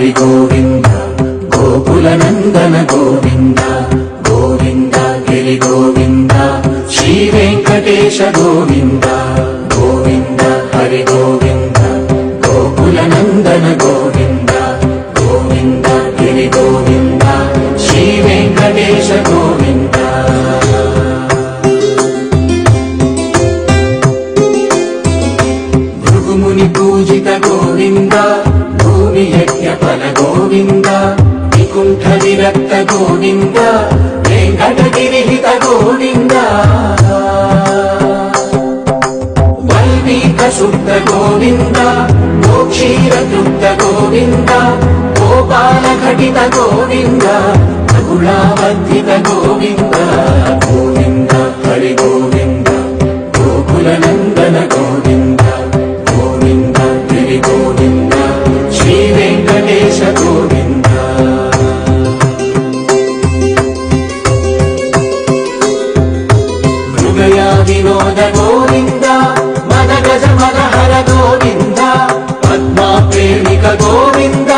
హరి గోవింద గోకుల నందన గోవింద గోవింద గిరి గోవింద శ్రీ వెంకటేశ గోవింద గోవింద హరి గోవింద గోకుల నందన గోవింద గోవింద గిరి గోవింద శ్రీ వెంకటేశ గోవింద భృగుముని పూజిత గోవింద భూమి యజ్ఞ ఫల గోవింద వికుంఠ విరక్త గోవింద వెంకటగిరిహిత గోవింద వల్మీక శుద్ధ గోవింద గోక్షీర తృప్త గోవింద గోపాల ఘటిత గోవింద బహుళావర్ధిత గోవింద గోవింద హరి గోవింద గోకుల నందన గోవింద గోవింద గిరి గోవింద శ్రీ వెంకటేశ గోవింద మృగయ వినోద గోవింద మద గజ మద హర గోవింద పద్మా ప్రేమిక గోవింద